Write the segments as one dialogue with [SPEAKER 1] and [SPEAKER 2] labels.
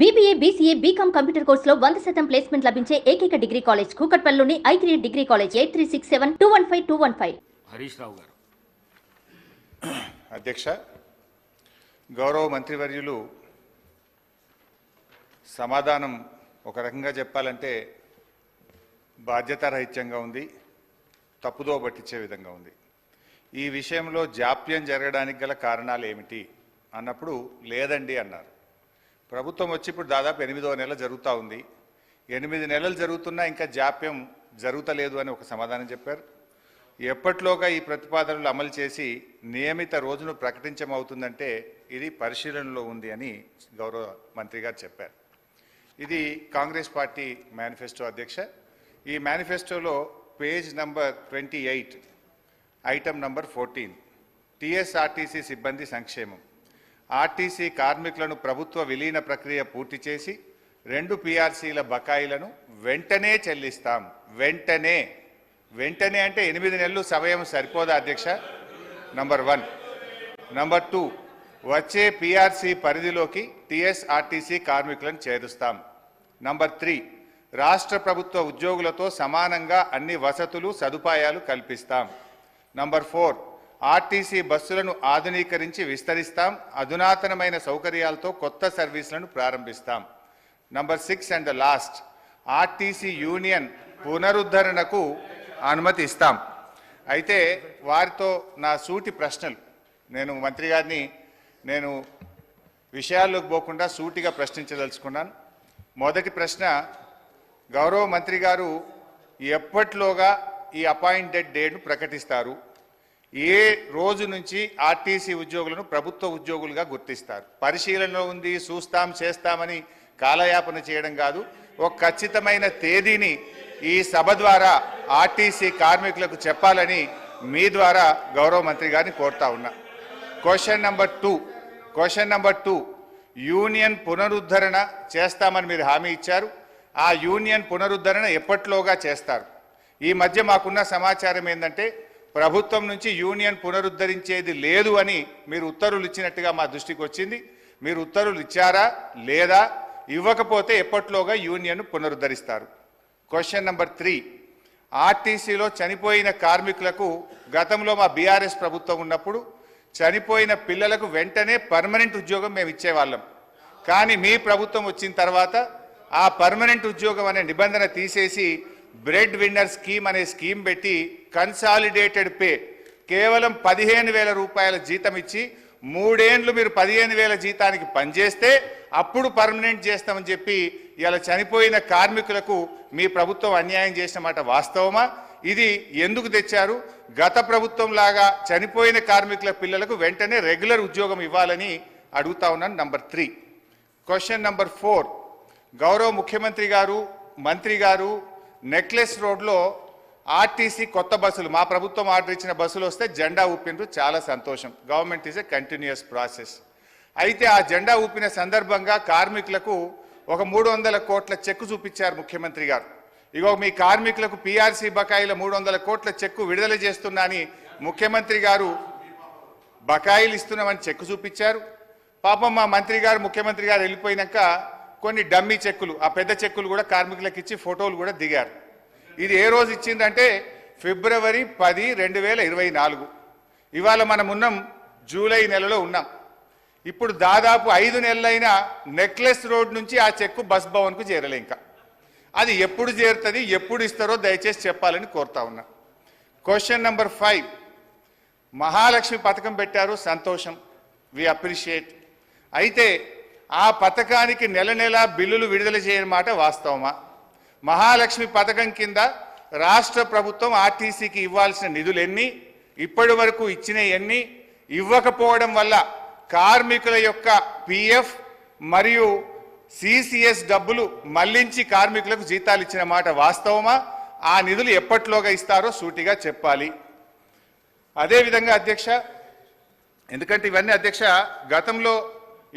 [SPEAKER 1] BBA, BCA, BCom computer కోర్సులో 100% placement లభించే ఏకైక డిగ్రీ కాలేజ్ కూకట్పల్లిలోని I3 degree college 8367215215.
[SPEAKER 2] Harish Rao గారు.
[SPEAKER 3] అధ్యక్ష, గౌరవ మంత్రివర్యులు సమాధానం ఒక రకంగా చెప్పాలంటే బాధ్యతారహిత్యంగా ఉంది, తప్పుదో పట్టించే విధంగా ఉంది. ఈ విషయంలో జాప్యం జరగడానికి గల కారణాలు ఏమిటి అన్నప్పుడు లేదండి అన్నారు. ప్రభుత్వం వచ్చి ఇప్పుడు దాదాపు 8వ నెల జరుగుతూ ఉంది. 8 నెలలు జరుగుతున్నా ఇంకా జాప్యం జరుగుతలేదు అని ఒక సమాధానం చెప్పారు. ఎప్పట్లోగా ఈ ప్రతిపాదనలు అమలు చేసి నియమిత రోజును ప్రకటించమవుతుందంటే ఇది పరిశీలనలో ఉంది అని గౌరవ మంత్రి గారు చెప్పారు. ఇది కాంగ్రెస్ పార్టీ మేనిఫెస్టో అధ్యక్ష. ఈ మేనిఫెస్టోలో page number 28 item number 14 TSRTC సిబ్బంది సంక్షేమం. ఆర్టీసీ కార్మికులను ప్రభుత్వ విలీన ప్రక్రియ పూర్తి చేసి 2 PRCల బకాయిలను వెంటనే చెల్లిస్తాం. వెంటనే అంటే 8 నెలలు సమయం సరిపోదా అధ్యక్ష? నంబర్ 1. నంబర్ 2, వచ్చే PRC పరిధిలోకి TSRTC కార్మికులను చేరుస్తాం. నంబర్ 3, రాష్ట్ర ప్రభుత్వ ఉద్యోగులతో సమానంగా అన్ని వసతులు సదుపాయాలు కల్పిస్తాం. నంబర్ 4, ఆర్టీసీ బస్సులను ఆధునీకరించి విస్తరిస్తాం. అధునాతనమైన సౌకర్యాలతో కొత్త సర్వీసులను ప్రారంభిస్తాం. Number 6 and the last, RTC union పునరుద్ధరణకు అనుమతి ఇస్తాం. అయితే వారితో నా సూటి ప్రశ్నలు, నేను మంత్రి గారిని విషయాల్లోకి పోకుండా సూటిగా ప్రశ్నించదలుచుకున్నాను. మొదటి ప్రశ్న, గౌరవ మంత్రి గారు ఎప్పట్లోగా ఈ అపాయింటెడ్ డేట్ను ప్రకటిస్తారు? ఏ రోజు నుంచి ఆర్టీసీ ఉద్యోగులను ప్రభుత్వ ఉద్యోగులుగా గుర్తిస్తారు? పరిశీలనలో ఉంది, చూస్తాం చేస్తామని కాలయాపన చేయడం కాదు. ఒక ఖచ్చితమైన తేదీని ఈ సభ ద్వారా ఆర్టీసీ కార్మికులకు చెప్పాలని మీ ద్వారా గౌరవ మంత్రి గారిని కోరుతా ఉన్నా. క్వశ్చన్ నెంబర్ 2, యూనియన్ పునరుద్ధరణ చేస్తామని మీరు హామీ ఇచ్చారు. ఆ యూనియన్ పునరుద్ధరణ ఎప్పట్లోగా చేస్తారు? ఈ మధ్య మాకున్న సమాచారం ఏంటంటే ప్రభుత్వం నుంచి యూనియన్ పునరుద్ధరించేది లేదు అని మీరు ఉత్తర్వులు ఇచ్చినట్టుగా మా దృష్టికి వచ్చింది. మీరు ఉత్తర్వులు ఇచ్చారా లేదా? ఇవ్వకపోతే ఎప్పట్లోగా యూనియన్ పునరుద్ధరిస్తారు? క్వశ్చన్ నెంబర్ 3, ఆర్టీసీలో చనిపోయిన కార్మికులకు గతంలో మా బీఆర్ఎస్ ప్రభుత్వం ఉన్నప్పుడు చనిపోయిన పిల్లలకు వెంటనే పర్మనెంట్ ఉద్యోగం మేము ఇచ్చేవాళ్ళం. కానీ మీ ప్రభుత్వం వచ్చిన తర్వాత ఆ పర్మనెంట్ ఉద్యోగం అనే నిబంధన తీసేసి బ్రెడ్ విన్నర్ స్కీమ్ అనే స్కీమ్ పెట్టి కన్సాలిడేటెడ్ పే కేవలం 15,000 రూపాయల జీతం ఇచ్చి 3 ఏళ్ళు మీరు 15,000 జీతానికి పనిచేస్తే అప్పుడు పర్మనెంట్ చేస్తామని చెప్పి ఇలా చనిపోయిన కార్మికులకు మీ ప్రభుత్వం అన్యాయం చేసిన మాట వాస్తవమా? ఇది ఎందుకు తెచ్చారు? గత ప్రభుత్వం లాగా చనిపోయిన కార్మికుల పిల్లలకు వెంటనే రెగ్యులర్ ఉద్యోగం ఇవ్వాలని అడుగుతా ఉన్నాను. నంబర్ 3. క్వశ్చన్ నంబర్ 4, గౌరవ ముఖ్యమంత్రి గారు మంత్రి గారు నెక్లెస్ రోడ్లో ఆర్టీసీ కొత్త బస్సులు, మా ప్రభుత్వం ఆర్డర్ ఇచ్చిన బస్సులు వస్తే జెండా ఊపినరు, చాలా సంతోషం. Government is a continuous process. అయితే ఆ జెండా ఊపిన సందర్భంగా కార్మికులకు ఒక 300 కోట్ల చెక్కు చూపించారు ముఖ్యమంత్రి గారు. ఇగో మీ కార్మికులకు PRC బకాయిల 300 కోట్ల చెక్కు విడుదల చేస్తున్నా అని ముఖ్యమంత్రి గారు బకాయిలు ఇస్తున్నామని చెక్కు చూపించారు. పాపం మా మంత్రి గారు ముఖ్యమంత్రి గారు వెళ్ళిపోయినాక కొన్ని డమ్మీ చెక్కులు, ఆ పెద్ద చెక్కులు కూడా కార్మికులకు ఇచ్చి ఫోటోలు కూడా దిగారు. ఇది ఏ రోజు ఇచ్చిందంటే ఫిబ్రవరి 10, 2024. ఇవాళ మనం ఉన్నాం జూలై నెలలో ఉన్నాం. ఇప్పుడు దాదాపు 5 నెలలైనా నెక్లెస్ రోడ్ నుంచి ఆ చెక్కు బస్ భవన్కు చేరలే. ఇంకా అది ఎప్పుడు చేరుతుంది, ఎప్పుడు ఇస్తారో దయచేసి చెప్పాలని కోరుతా ఉన్నా. క్వశ్చన్ నెంబర్ 5, మహాలక్ష్మి పథకం పెట్టారు, సంతోషం, వి అప్రిషియేట్. అయితే ఆ పథకానికి నెల బిల్లులు విడుదల చేయని మాట వాస్తవమా? మహాలక్ష్మి పథకం కింద రాష్ట్ర ప్రభుత్వం ఆర్టీసీకి ఇవ్వాల్సిన నిధులు ఎన్ని, ఇప్పటి వరకు ఇచ్చిన ఎన్ని, ఇవ్వకపోవడం వల్ల కార్మికుల యొక్క PF మరియు CCS డబ్బులు మళ్లించి కార్మికులకు జీతాలు ఇచ్చిన మాట వాస్తవమా? ఆ నిధులు ఎప్పట్లోగా ఇస్తారో సూటిగా చెప్పాలి. అదేవిధంగా అధ్యక్ష, ఎందుకంటే ఇవన్నీ అధ్యక్ష గతంలో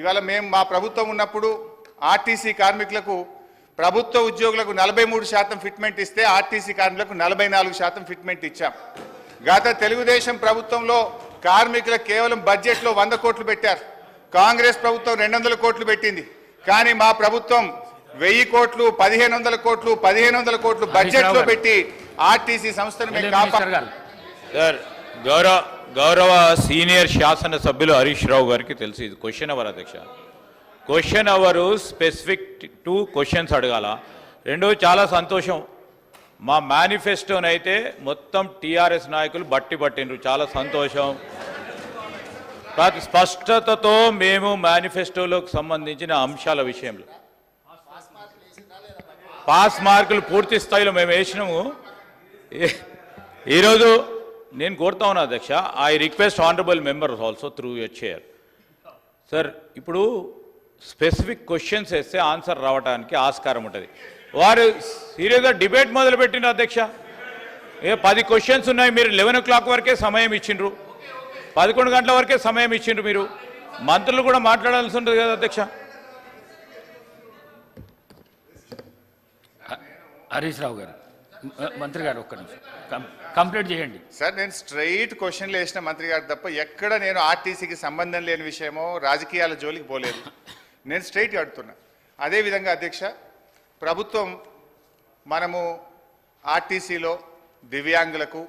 [SPEAKER 3] ఇవాళ మేము మా ప్రభుత్వం ఉన్నప్పుడు ఆర్టీసీ కార్మికులకు ప్రభుత్వ ఉద్యోగులకు 43% ఫిట్మెంట్ ఇస్తే ఆర్టీసీ కార్మికులకు 44% ఫిట్మెంట్ ఇచ్చాం. గత తెలుగుదేశం ప్రభుత్వంలో కార్మికులకు కేవలం బడ్జెట్లో 100 కోట్లు పెట్టారు. కాంగ్రెస్ ప్రభుత్వం 200 కోట్లు పెట్టింది. కానీ మా ప్రభుత్వం 1000 కోట్లు 1500 కోట్లు 1500 కోట్లు బడ్జెట్ లో పెట్టి ఆర్టీసీ సంస్థను మేము కాపాడాలి.
[SPEAKER 2] సార్ గౌరవ సీనియర్ శాసన సభ్యులు హరీష్ రావు గారికి తెలుసు ఇది క్వశ్చన్ అవర్ అధ్యక్ష. క్వశ్చన్ అవర్ స్పెసిఫిక్ 2 క్వశ్చన్స్ అడగాల. రెండోది చాలా సంతోషం, మా మేనిఫెస్టోనైతే మొత్తం టీఆర్ఎస్ నాయకులు పట్టిండ్రు, చాలా సంతోషం. స్పష్టతతో మేము మేనిఫెస్టోలోకి సంబంధించిన అంశాల విషయంలో పాస్ మార్కులు పూర్తి స్థాయిలో మేము వేసినాము. ఈరోజు నేను కోరుతా ఉన్నా అధ్యక్ష, I request honourable members also through your chair. Sir ఇప్పుడు స్పెసిఫిక్ క్వశ్చన్స్ వేస్తే ఆన్సర్ రావడానికి ఆస్కారం ఉంటుంది. వారు సీరియస్గా డిబేట్ మొదలుపెట్టిన అధ్యక్ష. 10 క్వశ్చన్స్ ఉన్నాయి, మీరు 11 o'clock వరకే సమయం ఇచ్చిండ్రు, 11 గంటల వరకే సమయం ఇచ్చిండ్రు. మీరు మంత్రులు కూడా మాట్లాడాల్సి ఉంటుంది కదా అధ్యక్ష.
[SPEAKER 4] హరీష్ రావు గారు, మంత్రి గారు ఒక్క నిమిషం కంప్లీట్ చేయండి.
[SPEAKER 3] సార్ నేను స్ట్రైట్ క్వశ్చన్లు వేసిన మంత్రి గారు తప్ప ఎక్కడ నేను ఆర్టీసీకి సంబంధం లేని విషయమో రాజకీయాల జోలికి పోలేదు. నేను స్ట్రైట్ అడుగుతున్నా. అదేవిధంగా అధ్యక్ష, ప్రభుత్వం మనము ఆర్టీసీలో దివ్యాంగులకు,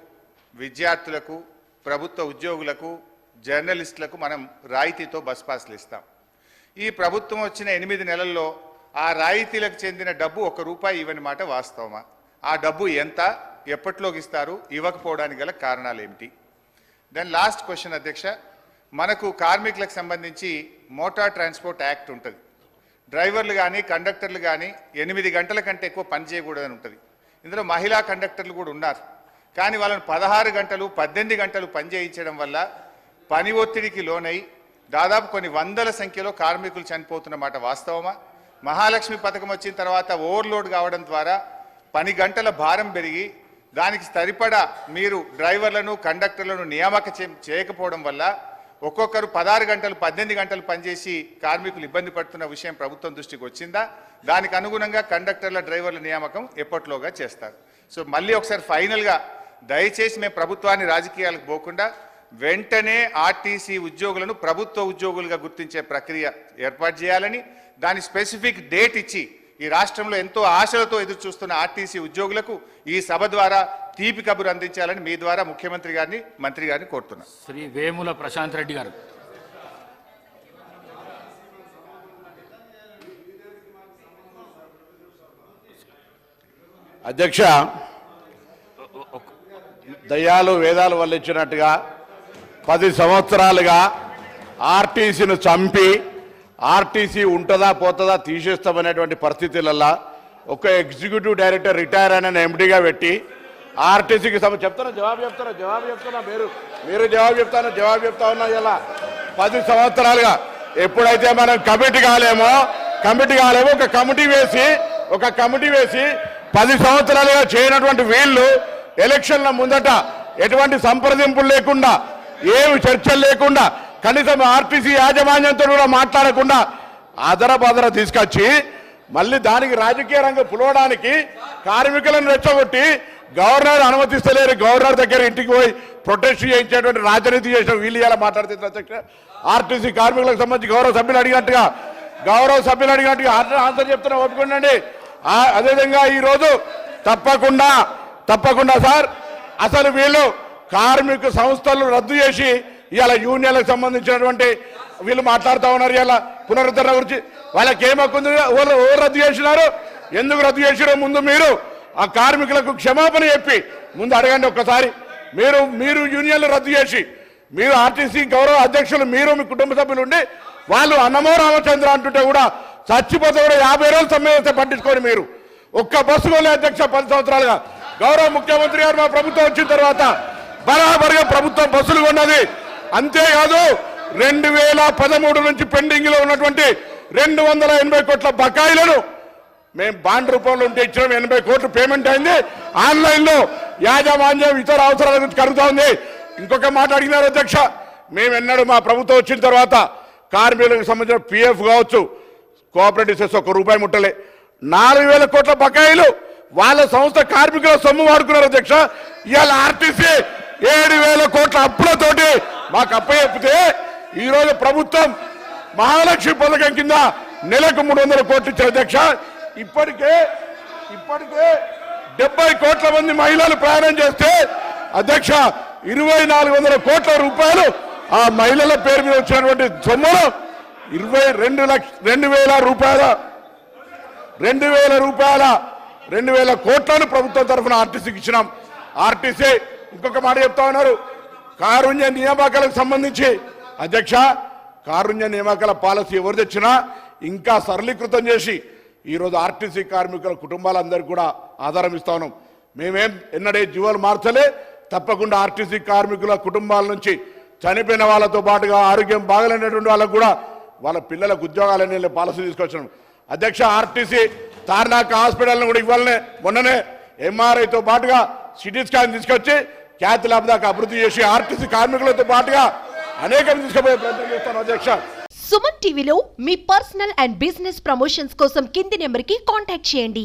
[SPEAKER 3] విద్యార్థులకు, ప్రభుత్వ ఉద్యోగులకు, జర్నలిస్టులకు మనం రాయితీతో బస్ పాస్లు ఇస్తాం. ఈ ప్రభుత్వం వచ్చిన 8 నెలల్లో ఆ రాయితీలకు చెందిన డబ్బు ₹1 ఇవ్వని మాట వాస్తవమా? ఆ డబ్బు ఎంత, ఎప్పట్లోకి ఇస్తారు, ఇవ్వకపోవడానికి గల కారణాలు ఏమిటి? దెన్ లాస్ట్ క్వశ్చన్ అధ్యక్ష, మనకు కార్మికులకు సంబంధించి మోటార్ ట్రాన్స్పోర్ట్ యాక్ట్ ఉంటుంది. డ్రైవర్లు కానీ కండక్టర్లు కానీ 8 గంటల కంటే ఎక్కువ పని చేయకూడదని ఉంటుంది. ఇందులో మహిళా కండక్టర్లు కూడా ఉన్నారు. కానీ వాళ్ళని 16 గంటలు 18 గంటలు పని చేయించడం వల్ల పని ఒత్తిడికి లోనై దాదాపు కొన్ని వందల సంఖ్యలో కార్మికులు చనిపోతున్న మాట వాస్తవమా? మహాలక్ష్మి పథకం వచ్చిన తర్వాత ఓవర్లోడ్ కావడం ద్వారా పని గంటల భారం పెరిగి దానికి సరిపడా మీరు డ్రైవర్లను కండక్టర్లను నియామకం చేయకపోవడం వల్ల ఒక్కొక్కరు 16 గంటలు 18 గంటలు పనిచేసి కార్మికులు ఇబ్బంది పడుతున్న విషయం ప్రభుత్వం దృష్టికి వచ్చిందా? దానికి అనుగుణంగా కండక్టర్ల డ్రైవర్ల నియామకం ఎప్పట్లోగా చేస్తారు. సో మళ్ళీ ఒకసారి ఫైనల్గా దయచేసి మేము ప్రభుత్వాన్ని రాజకీయాలకు పోకుండా వెంటనే ఆర్టీసీ ఉద్యోగులను ప్రభుత్వ ఉద్యోగులుగా గుర్తించే ప్రక్రియ ఏర్పాటు చేయాలని, దాని స్పెసిఫిక్ డేట్ ఇచ్చి ఈ రాష్ట్రంలో ఎంతో ఆశలతో ఎదురు చూస్తున్న ఆర్టీసీ ఉద్యోగులకు ఈ సభ ద్వారా తీపి కబురు అందించాలని మీ ద్వారా ముఖ్యమంత్రి గారిని, మంత్రి గారిని కోరుతున్నాను.
[SPEAKER 4] శ్రీ వేముల ప్రశాంత్ రెడ్డి గారు.
[SPEAKER 5] అధ్యక్ష, దయ్యాలు వేదాలు వల్లించినట్టుగా 10 సంవత్సరాలుగా ఆర్టీసీని చంపి ఆర్టీసీ ఉంటుందా పోతుందా తీసేస్తామనేటువంటి పరిస్థితులలో ఒక ఎగ్జిక్యూటివ్ డైరెక్టర్ రిటైర్ అయిన ఎండీగా పెట్టి ఆర్టీసీకి జవాబు చెప్తున్నా మీరు జవాబు చెప్తా ఉన్నా. ఇలా 10 సంవత్సరాలుగా ఎప్పుడైతే మనం కమిటీ కాలేమో ఒక కమిటీ వేసి 10 సంవత్సరాలుగా చేయనటువంటి వీళ్ళు ఎలక్షన్ల ముందట ఎటువంటి సంప్రదింపులు లేకుండా, ఏమి చర్చలు లేకుండా, కనీసం ఆర్టీసీ యాజమాన్యంతో కూడా మాట్లాడకుండా అదరబదర తీసుకొచ్చి మళ్ళీ దానికి రాజకీయ రంగం పులవడానికి కార్మికులను రెచ్చగొట్టి గవర్నర్ అనుమతిస్తలేరు, గవర్నర్ దగ్గర ఇంటికి పోయి ప్రొటెస్ట్ చేయించేటువంటి రాజనీతి చేసిన వీళ్ళు ఇలా మాట్లాడుతున్నారు. అధ్యక్ష, ఆర్టీసీ కార్మికులకు సంబంధించి గౌరవ సభ్యులు అడిగినట్టుగా ఆన్సర్ చెప్తున్నా, ఒప్పుకోండి. అదేవిధంగా ఈరోజు తప్పకుండా సార్, అసలు వీళ్ళు కార్మిక సంస్థలు రద్దు చేసి ఇవాళ యూనియన్లకు సంబంధించినటువంటి వీళ్ళు మాట్లాడుతూ ఉన్నారు. ఇలా పునరుద్ధరణ గురించి వాళ్ళకి ఏమక్కుంది, ఎవరు రద్దు చేసినారు, ఎందుకు రద్దు చేసిరో ముందు మీరు ఆ కార్మికులకు క్షమాపణ చెప్పి ముందు అడగండి ఒక్కసారి. మీరు యూనియన్లు రద్దు చేసి మీరు ఆర్టీసీ గౌరవ అధ్యక్షులు మీరు మీ కుటుంబ సభ్యులు ఉండి వాళ్ళు అన్నమో రామచంద్ర అంటుంటే కూడా చచ్చిపోతే కూడా 50 రోజులు సమ్మె పట్టించుకొని మీరు ఒక్క బస్సు కొనే అధ్యక్ష 10 సంవత్సరాలుగా గౌరవ ముఖ్యమంత్రి గారు మా ప్రభుత్వం వచ్చిన తర్వాత బరాబరుగా ప్రభుత్వం బస్సులు కొన్నది. అంతేకాదు 2013 నుంచి పెండింగ్ లో ఉన్నటువంటి 280 కోట్ల బకాయిలను మేము బాండ్ రూపంలో ఉంటే ఇచ్చినాం. 80 కోట్లు పేమెంట్ అయింది. ఆన్లైన్ లో యాజమాన్యం ఇతర అవసరాల గురించి కలుగుతా ఉంది. ఇంకొక మాట అడిగినారు అధ్యక్ష, మేము ఎన్నడూ మా ప్రభుత్వం వచ్చిన తర్వాత కార్మికులకు సంబంధించిన పిఎఫ్ కావచ్చు, కోఆపరేటివ్ సెస్ ₹1 ముట్టలే. 4000 కోట్ల బకాయిలు వాళ్ళ సంస్థ కార్మికుల సొమ్ము వాడుకున్నారు అధ్యక్ష. ఇవాళ ఆర్టీసీ 7000 కోట్ల అప్పులతోటి మాకు అప్పచెప్పితే ఈరోజు ప్రభుత్వం మహాలక్ష్మి పథకం కింద నెలకు 300 కోట్లు ఇచ్చారు అధ్యక్ష. ఇప్పటికే 70 కోట్ల మంది మహిళలు ప్రయాణం చేస్తే అధ్యక్ష 2400 కోట్ల రూపాయలు ఆ మహిళల పేరు మీద వచ్చినటువంటి సొమ్మును 2,000 కోట్లను ప్రభుత్వం తరఫున ఆర్టీసీకి ఇచ్చినాం. ఆర్టీసీ ఇంకొక మాట చెప్తా ఉన్నారు, కారుణ్య నియామకాలకు సంబంధించి అధ్యక్ష కారుణ్య నియామకాల పాలసీ ఎవరు తెచ్చినా ఇంకా సరళీకృతం చేసి ఈరోజు ఆర్టీసీ కార్మికుల కుటుంబాలందరికీ కూడా ఆధారం ఇస్తా ఉన్నాం. మేమేం ఎన్నడే జీవాలు మార్చలే, తప్పకుండా ఆర్టీసీ కార్మికుల కుటుంబాల నుంచి చనిపోయిన వాళ్ళతో పాటుగా ఆరోగ్యం బాగలేనటువంటి వాళ్ళకు కూడా వాళ్ళ పిల్లలకు ఉద్యోగాలనే పాలసీ తీసుకొచ్చినాం అధ్యక్ష. ఆర్టీసీ తార్నాక హాస్పిటల్ను కూడా ఇవ్వాలనే మొన్ననే ఎంఆర్ఐతో పాటుగా సిటీ స్కాన్ తీసుకొచ్చి ఖ్యాతి ల్యాబ్ దాకా అభివృద్ధి చేసి ఆర్టీసీ కార్మికులతో పాటుగా అనేకం తీసుకుపోయే ప్రయత్నం చేస్తాను అధ్యక్ష.
[SPEAKER 6] సుమన్ టీవీలో మీ పర్సనల్ అండ్ బిజినెస్ ప్రమోషన్స్ కోసం కింది నెంబర్కి కాంటాక్ట్ చేయండి.